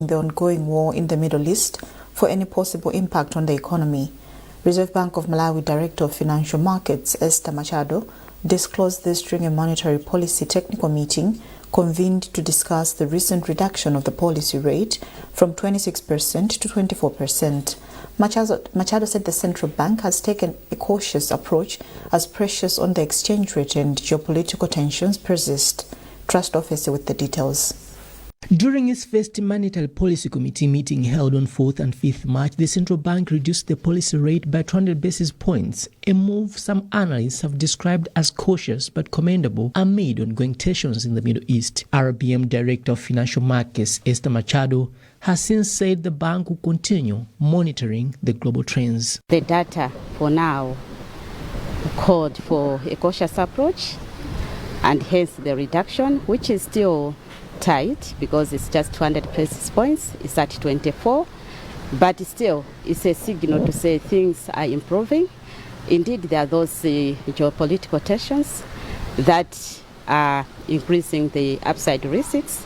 the ongoing war in the Middle East for any possible impact on the economy. Reserve Bank of Malawi Director of Financial Markets, Esther Machado, disclosed this during a monetary policy technical meeting convened to discuss the recent reduction of the policy rate from 26% to 24%. Machado said the central bank has taken a cautious approach as pressures on the exchange rate and geopolitical tensions persist. Trust Officer with the details. During its first monetary policy committee meeting held on 4th and 5th March, the central bank reduced the policy rate by 200 basis points, a move some analysts have described as cautious but commendable amid ongoing tensions in the Middle East. RBM Director of Financial Markets, Esther Machado, has since said the bank will continue monitoring the global trends. The data for now called for a cautious approach, and hence the reduction, which is still tight because it's just 200 basis points. It's at 24, but still it's a signal to say things are improving. Indeed, there are those geopolitical tensions that are increasing the upside risks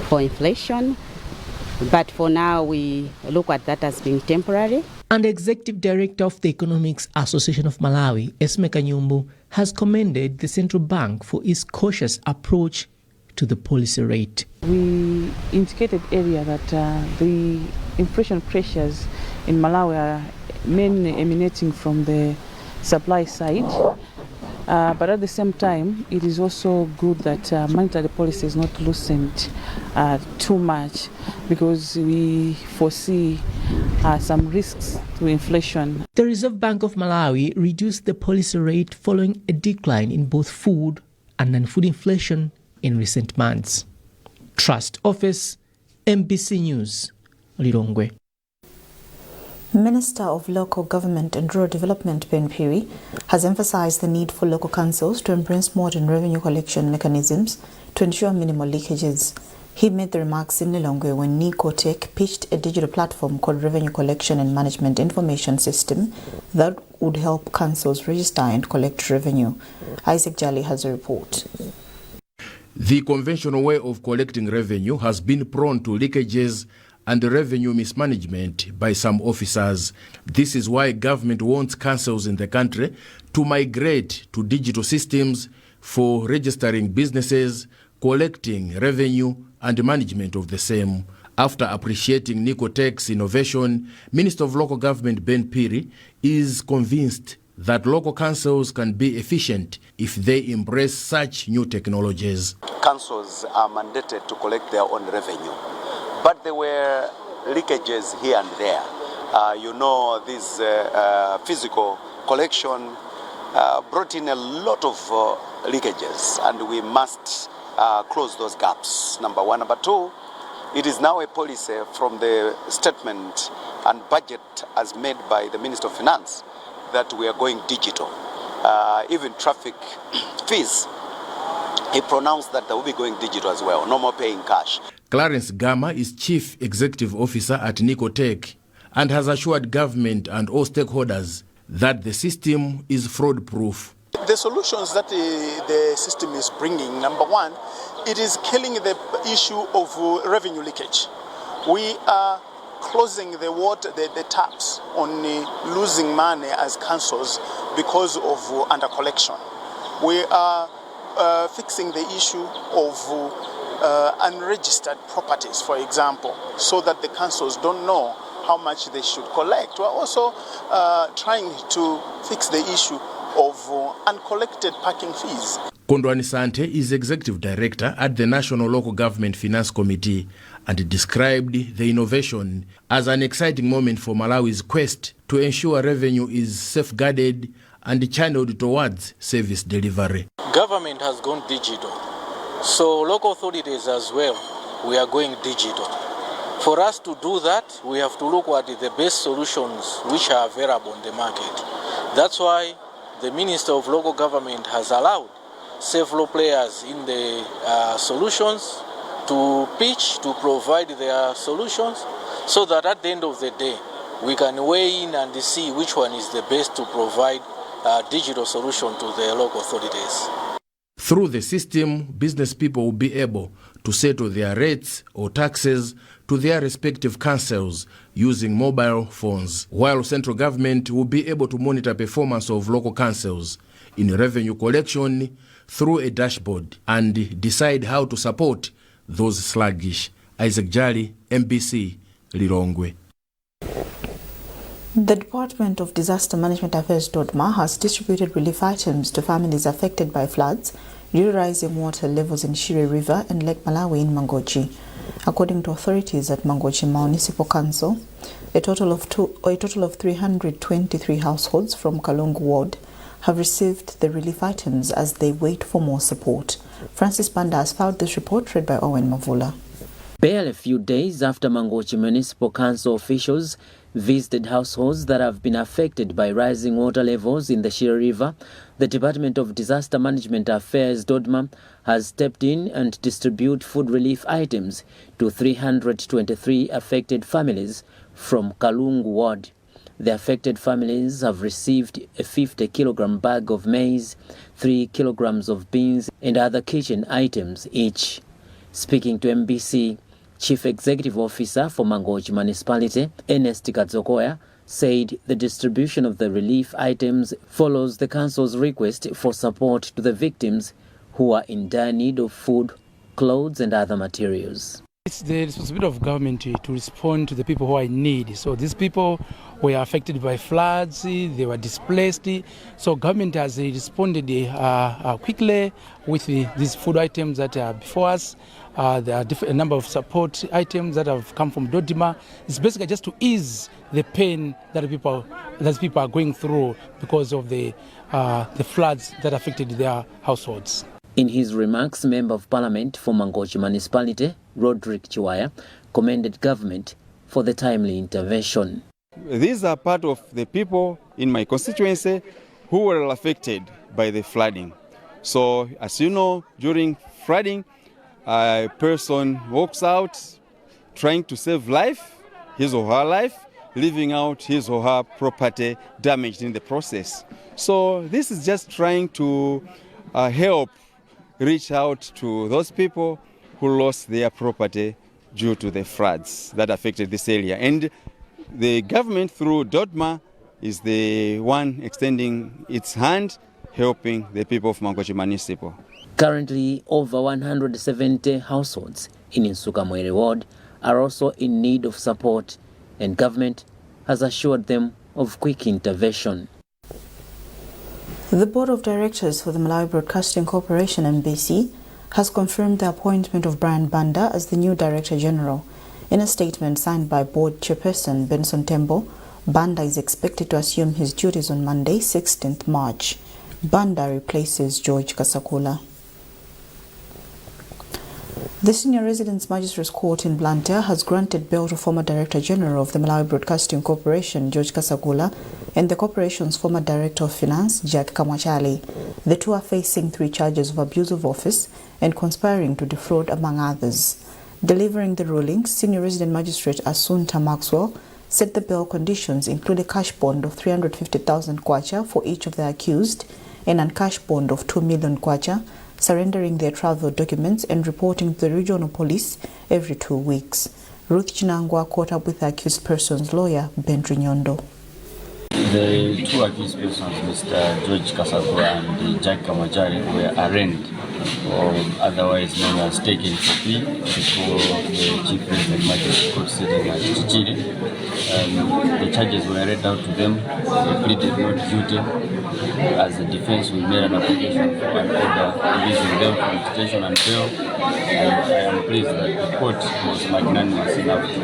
for inflation, but for now we look at that as being temporary. And the Executive Director of the Economics Association of Malawi, Esme Kanyumbu, has commended the central bank for its cautious approach to the policy rate. We indicated earlier that the inflation pressures in Malawi are mainly emanating from the supply side, but at the same time it is also good that monetary policy is not loosened too much, because we foresee some risks to inflation. The Reserve Bank of Malawi reduced the policy rate following a decline in both food and non-food inflation in recent months. Trust Office, MBC News, Lilongwe. Minister of Local Government and Rural Development Ben Piri has emphasized the need for local councils to embrace modern revenue collection mechanisms to ensure minimal leakages. He made the remarks in Lilongwe when Nicotech pitched a digital platform called Revenue Collection and Management Information System that would help councils register and collect revenue. Isaac Jali has a report. The conventional way of collecting revenue has been prone to leakages and revenue mismanagement by some officers. This is why government wants councils in the country to migrate to digital systems for registering businesses, collecting revenue and management of the same. After appreciating Nicotech's innovation, Minister of Local Government Ben Piri is convinced that local councils can be efficient if they embrace such new technologies. Councils are mandated to collect their own revenue, but there were leakages here and there. This physical collection brought in a lot of leakages, and we must close those gaps, number one. Number two, it is now a policy from the statement and budget as made by the Minister of Finance that we are going digital. Even traffic fees, he pronounced that they will be going digital as well, no more paying cash. Clarence Gama is Chief Executive Officer at Nicotech and has assured government and all stakeholders that the system is fraud-proof. The solutions that the system is bringing, number one, it is killing the issue of revenue leakage. We are closing the taps on losing money as councils because of under-collection. We are fixing the issue of unregistered properties, for example, so that the councils don't know how much they should collect. We're also trying to fix the issue of uncollected parking fees. Kondwani Sante is Executive Director at the National Local Government Finance Committee and described the innovation as an exciting moment for Malawi's quest to ensure revenue is safeguarded and channeled towards service delivery. Government has gone digital, so local authorities as well, we are going digital. For us to do that, we have to look at the best solutions which are available in the market. That's why the Minister of Local Government has allowed several players in the solutions to pitch, to provide their solutions, so that at the end of the day, we can weigh in and see which one is the best to provide a digital solution to the local authorities. Through the system, business people will be able to settle their rates or taxes to their respective councils using mobile phones, while central government will be able to monitor performance of local councils in revenue collection through a dashboard and decide how to support those sluggish. Isaac Jali, MBC, Lilongwe. The Department of Disaster Management Affairs DODMA has distributed relief items to families affected by floods due to rising water levels in Shire River and Lake Malawi in Mangochi. According to authorities at Mangochi Municipal Council, a total of 323 households from Kalungu Ward have received the relief items as they wait for more support. Francis Banda has filed this report, read by Owen Mavula. Barely a few days after Mangochi Municipal Council officials visited households that have been affected by rising water levels in the Shire River, the Department of Disaster Management Affairs DODMA has stepped in and distributed food relief items to 323 affected families from Kalungu Ward. The affected families have received a 50-kilogram bag of maize, 3 kilograms of beans and other kitchen items each. Speaking to MBC, Chief Executive Officer for Mangochi Municipality, Ernest Katzokoya, said the distribution of the relief items follows the Council's request for support to the victims who are in dire need of food, clothes and other materials. It's the responsibility of government to respond to the people who are in need. So these people were affected by floods, they were displaced. So government has responded quickly with these food items that are before us. There are a number of support items that have come from DODMA. It's basically just to ease the pain that people are going through because of the floods that affected their households. In his remarks, Member of Parliament for Mangochi Municipality, Roderick Chiwaya, commended government for the timely intervention. These are part of the people in my constituency who were affected by the flooding. So, as you know, during flooding, a person walks out trying to save life, his or her life, leaving out his or her property damaged in the process. So this is just trying to help reach out to those people who lost their property due to the floods that affected this area. And the government through DODMA is the one extending its hand, helping the people of Mangochi Municipal. Currently, over 170 households in Nsukamwere Ward are also in need of support, and government has assured them of quick intervention. The Board of Directors for the Malawi Broadcasting Corporation (MBC) has confirmed the appointment of Brian Banda as the new Director General. In a statement signed by Board Chairperson Benson Tembo, Banda is expected to assume his duties on Monday, 16th March. Banda replaces George Kasakula. The Senior Residence Magistrates Court in Blantyre has granted bail to former Director General of the Malawi Broadcasting Corporation, George Kasakula, and the corporation's former Director of Finance, Jack Kamwachali. The two are facing 3 charges of abuse of office and conspiring to defraud, among others. Delivering the ruling, Senior Resident Magistrate Asunta Maxwell said the bail conditions include a cash bond of 350,000 kwacha for each of the accused and a cash bond of 2 million kwacha, surrendering their travel documents and reporting to the regional police every 2 weeks. Ruth Chinangwa caught up with the accused person's lawyer, Bentry Nyondo. The 2 accused persons, Mr. George Kasakura and Jack Kamwachali, were arraigned, or otherwise known as taken for plea, before the Chief Resident Magistrate Court sitting at Chichiri. The charges were read out to them. They pleaded not guilty. As the defense, we made an application for an order releasing them from detention and bail. And I am pleased that the court was magnanimous enough to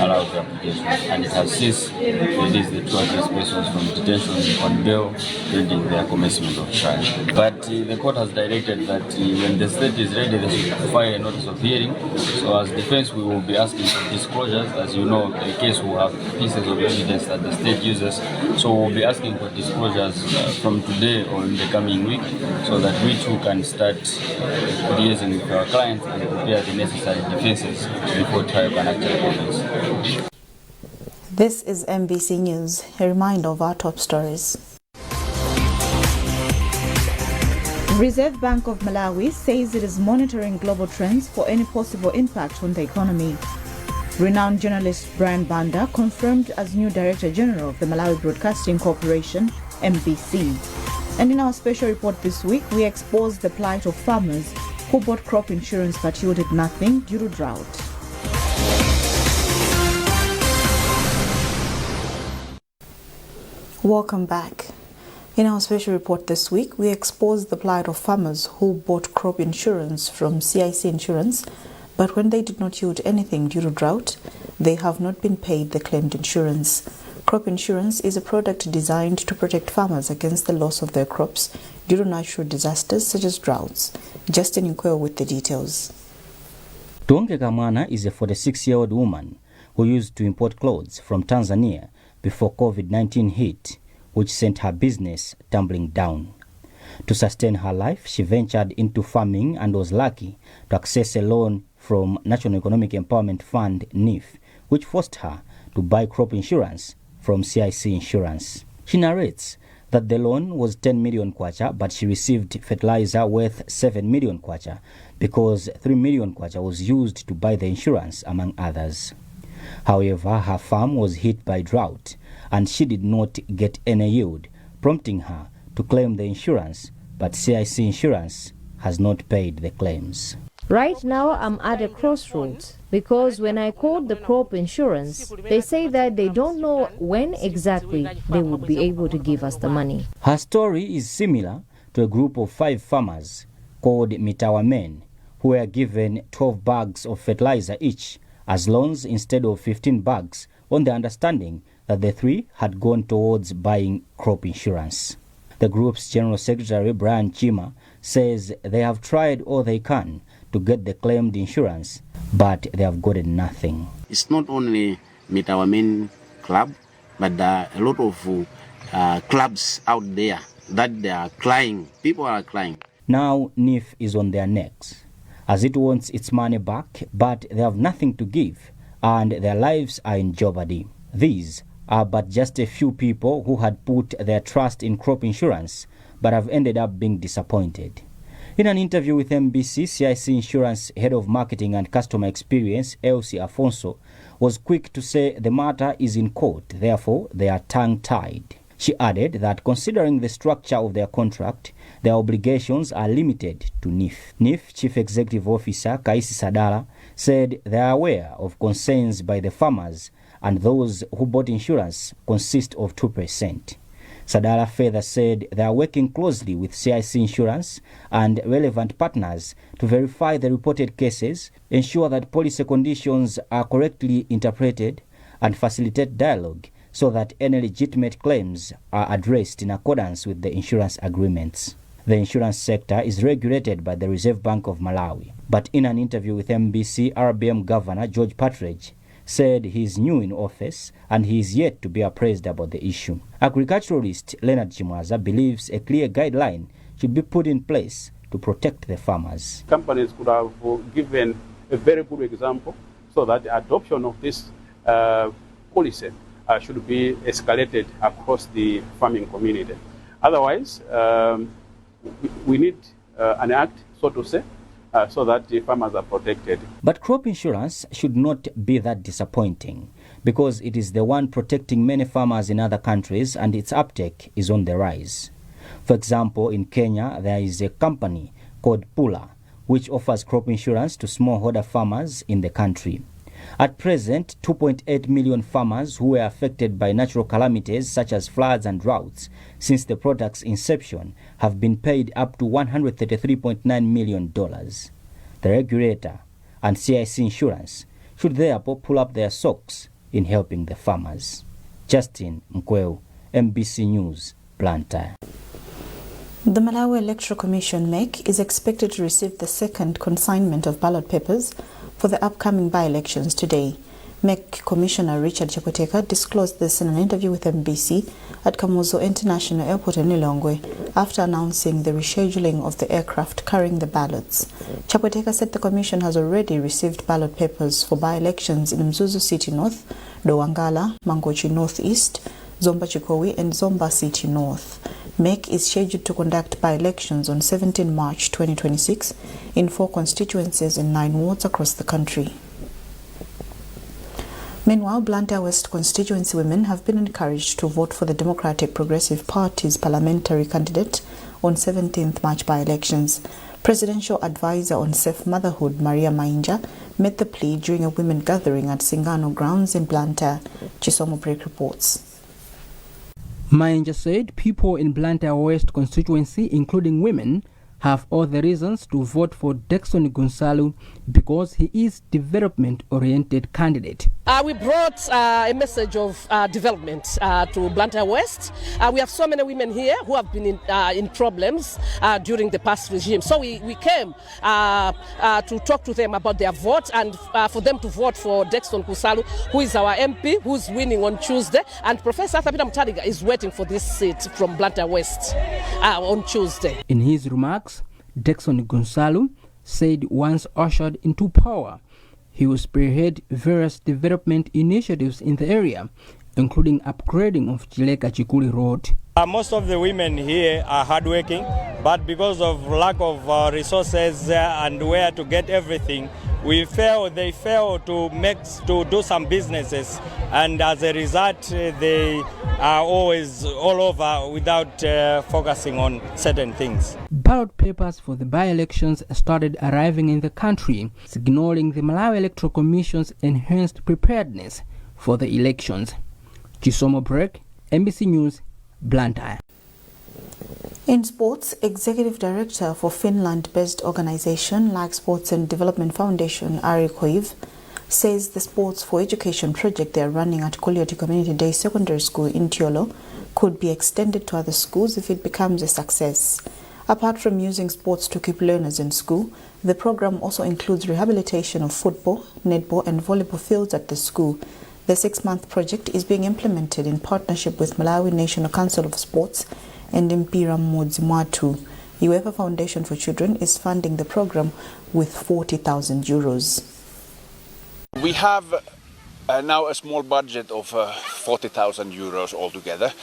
allow the application. And it has since released the 2 accused persons from detention on bail pending their commencement of trial. But the court has directed that when the state is ready, they should file a notice of hearing. So as defense, we will be asking for disclosures. As you know, a case will have pieces of evidence that the state uses. So we'll be asking for disclosures from today or in the coming week, so that we too can start liaising with our clients and prepare the necessary defenses before trial can actually commence. This is MBC News. A reminder of our top stories. Reserve Bank of Malawi says it is monitoring global trends for any possible impact on the economy. Renowned journalist Brian Banda confirmed as new Director General of the Malawi Broadcasting Corporation, MBC. And in our special report this week, we expose the plight of farmers who bought crop insurance but yielded nothing due to drought. Welcome back. In our special report this week, we expose the plight of farmers who bought crop insurance from CIC Insurance, but when they did not yield anything due to drought, they have not been paid the claimed insurance. Crop insurance is a product designed to protect farmers against the loss of their crops due to natural disasters such as droughts. Justin Nkhani with the details. Tonge Kamwana is a 46-year-old woman who used to import clothes from Tanzania before COVID-19 hit, which sent her business tumbling down. To sustain her life, she ventured into farming and was lucky to access a loan from National Economic Empowerment Fund, NIF, which forced her to buy crop insurance from CIC Insurance. She narrates that the loan was 10 million kwacha, but she received fertilizer worth 7 million kwacha because 3 million kwacha was used to buy the insurance, among others. However, her farm was hit by drought and she did not get any yield, prompting her to claim the insurance, but CIC Insurance has not paid the claims. Right now I'm at a crossroads because when I called the crop insurance, they say that they don't know when exactly they would be able to give us the money. Her story is similar to a group of 5 farmers called Mitawa Men who were given 12 bags of fertilizer each as loans instead of 15 bags on the understanding that the 3 had gone towards buying crop insurance. The group's General Secretary, Brian Chima, says they have tried all they can to get the claimed insurance, but they have gotten nothing. It's not only Mitawa Men Club, but a lot of clubs out there that they are crying. People are crying. Now NIF is on their necks, as it wants its money back, but they have nothing to give, and their lives are in jeopardy. These are but just a few people who had put their trust in crop insurance, but have ended up being disappointed. In an interview with MBC, CIC Insurance Head of Marketing and Customer Experience, Elsie Afonso, was quick to say the matter is in court, therefore they are tongue-tied. She added that considering the structure of their contract, their obligations are limited to NIF. NIF Chief Executive Officer Kaisi Sadala said they are aware of concerns by the farmers and those who bought insurance consist of 2%. Sadala further said they are working closely with CIC Insurance and relevant partners to verify the reported cases, ensure that policy conditions are correctly interpreted, and facilitate dialogue so that any legitimate claims are addressed in accordance with the insurance agreements. The insurance sector is regulated by the Reserve Bank of Malawi, but in an interview with MBC, RBM Governor George Partridge said he is new in office and he is yet to be appraised about the issue. Agriculturalist Leonard Chimwaza believes a clear guideline should be put in place to protect the farmers. Companies could have given a very good example so that the adoption of this policy should be escalated across the farming community. Otherwise, we need an act, so to say, so that the farmers are protected. But crop insurance should not be that disappointing because it is the one protecting many farmers in other countries and its uptake is on the rise. For example, in Kenya, there is a company called Pula which offers crop insurance to smallholder farmers in the country. At present, 2.8 million farmers who were affected by natural calamities such as floods and droughts since the product's inception have been paid up to $133.9 million. The regulator and CIC Insurance should therefore pull up their socks in helping the farmers. Justin Nkhani, MBC News, Blantyre. The Malawi Electoral Commission (MEC) is expected to receive the second consignment of ballot papers for the upcoming by-elections today. MEC Commissioner Richard Chapweteka disclosed this in an interview with MBC at Kamuzu International Airport in Lilongwe after announcing the rescheduling of the aircraft carrying the ballots. Chapweteka said the Commission has already received ballot papers for by-elections in Mzuzu City North, Dowangala, Mangochi North East, Zomba Chikowi and Zomba City North. MEC is scheduled to conduct by-elections on 17 March 2026 in 4 constituencies in 9 wards across the country. Meanwhile, Blantyre West constituency women have been encouraged to vote for the Democratic Progressive Party's parliamentary candidate on 17th March by-elections. Presidential advisor on safe motherhood, Maria Mainja, made the plea during a women gathering at Singano grounds in Blantyre. Chisomo Break reports. Mainja said people in Blantyre West constituency, including women, have all the reasons to vote for Dexon Gonsalu because he is development-oriented candidate. We brought a message of development to Blantyre West. We have so many women here who have been in problems during the past regime. So we came to talk to them about their vote and for them to vote for Dexon Gonsalu, who is our MP, who's winning on Tuesday. And Professor Thabita Mutaliga is waiting for this seat from Blantyre West on Tuesday. In his remarks, Dexon Gonsalu said once ushered into power, he will spearhead various development initiatives in the area, including upgrading of Chileka Chikuli Road. Most of the women here are hardworking, but because of lack of resources and where to get everything, they fail to do some businesses, and as a result, they are always all over without focusing on certain things. Ballot papers for the by-elections started arriving in the country, signaling the Malawi Electoral Commission's enhanced preparedness for the elections. Chisomo Break, NBC News, Blantyre. In sports, Executive Director for Finland-based organization like Sports and Development Foundation, Ari Koiv, says the Sports for Education project they are running at Kolioti Community Day Secondary School in Tiolo could be extended to other schools if it becomes a success. Apart from using sports to keep learners in school, the program also includes rehabilitation of football, netball and volleyball fields at the school. The 6-month project is being implemented in partnership with Malawi National Council of Sports and Mpira Mudzimatu. UEFA Foundation for Children is funding the program with 40,000 euros. We have now a small budget of 40,000 euros altogether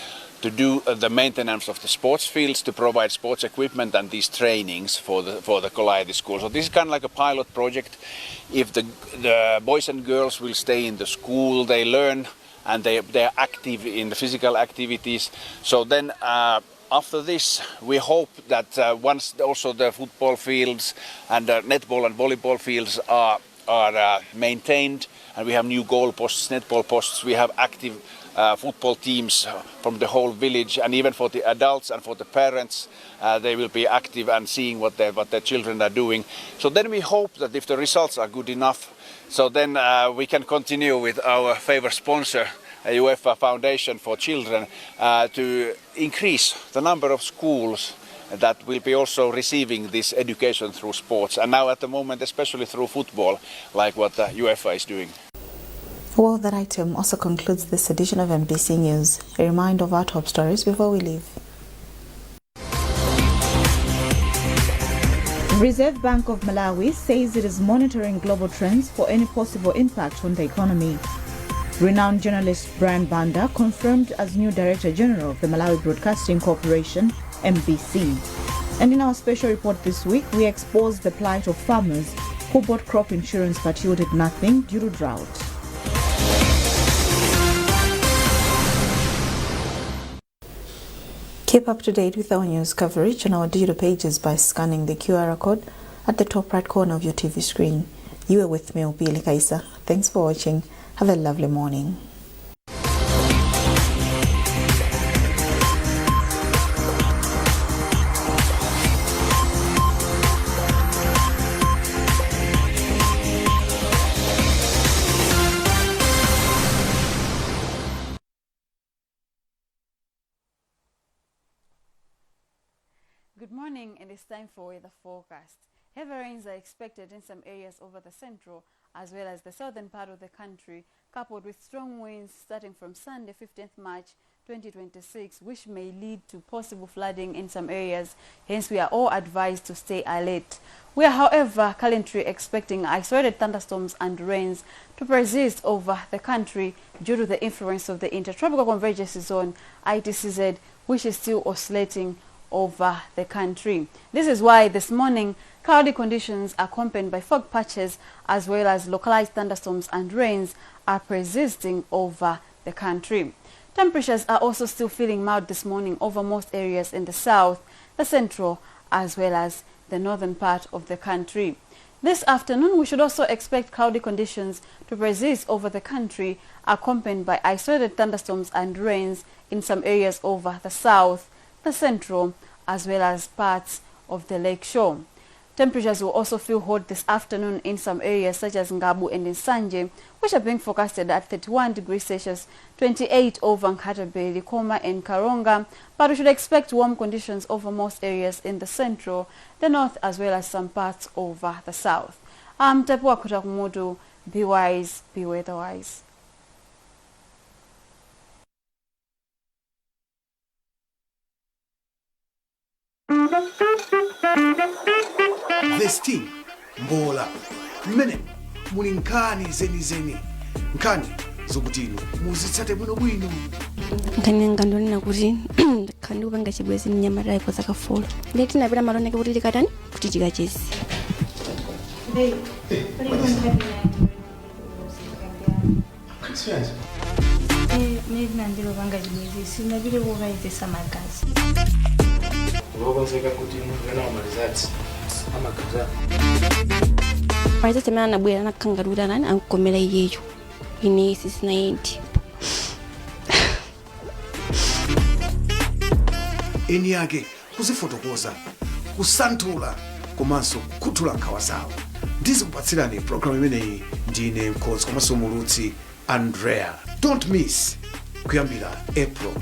to do the maintenance of the sports fields, to provide sports equipment and these trainings for the Kolioti school. So this is kind of like a pilot project. If the boys and girls will stay in the school, they learn and they are active in the physical activities. So then after this, we hope that once also the football fields and netball and volleyball fields are maintained, and we have new goal posts, netball posts, we have active football teams from the whole village, and even for the adults and for the parents, they will be active and seeing what their children are doing. So then we hope that if the results are good enough, so then we can continue with our favorite sponsor, UEFA Foundation for Children, to increase the number of schools that will be also receiving this education through sports, and now at the moment especially through football, like what UEFA is doing. Well, that item also concludes this edition of MBC News. A reminder of our top stories before we leave. Reserve Bank of Malawi says it is monitoring global trends for any possible impact on the economy. Renowned journalist Brian Banda confirmed as new Director General of the Malawi Broadcasting Corporation, MBC. And in our special report this week, we expose the plight of farmers who bought crop insurance but yielded nothing due to drought. Keep up to date with our news coverage on our digital pages by scanning the QR code at the top right corner of your TV screen. You are with me, Opili Kaisa. Thanks for watching. Have a lovely morning. Good morning, and it's time for weather forecast. Heavy rains are expected in some areas over the central as well as the southern part of the country, coupled with strong winds starting from Sunday, 15th March 2026, which may lead to possible flooding in some areas. Hence, we are all advised to stay alert. We are, however, currently expecting isolated thunderstorms and rains to persist over the country due to the influence of the Intertropical Convergence Zone, ITCZ, which is still oscillating over the country. This is why this morning cloudy conditions accompanied by fog patches as well as localized thunderstorms and rains are persisting over the country. Temperatures are also still feeling mild this morning over most areas in the south, the central as well as the northern part of the country. This afternoon, we should also expect cloudy conditions to persist over the country, accompanied by isolated thunderstorms and rains in some areas over the south, the central, as well as parts of the lake shore. Temperatures will also feel hot this afternoon in some areas such as Ngabu and Nsanje, which are being forecasted at 31 degrees Celsius, 28 over Nkatabe, Likoma and Karonga, but we should expect warm conditions over most areas in the central, the north, as well as some parts over the south. Tapua Kutakumodu, be wise, be weatherwise. This team, Mbola, Mene, muli Nkhani zeni. Nkhani zokutino muzitsate bwino bwino. Nkhani ngandonena kuti khandi kupanga chibwezi mnyamata iko zakafolo. Ndeti napita maloneka kuti tikatani kuti tikachezi. Mimi nandilo panga chibwezi sindapite kukaizesa magazi. Ngokonzeka kuti mwana wa malizati amagaza. Malizati mana nabwera nakhangalira nani ankomera iyeyo. Ine sisinayendi. Eni yake kuzifotokoza, kusanthula, komanso kuthula nkhawa zawo. Ndizikupatsirani program imeneyi ndine mkhozi komanso mulutsi Andrea. Don't miss kuyambira April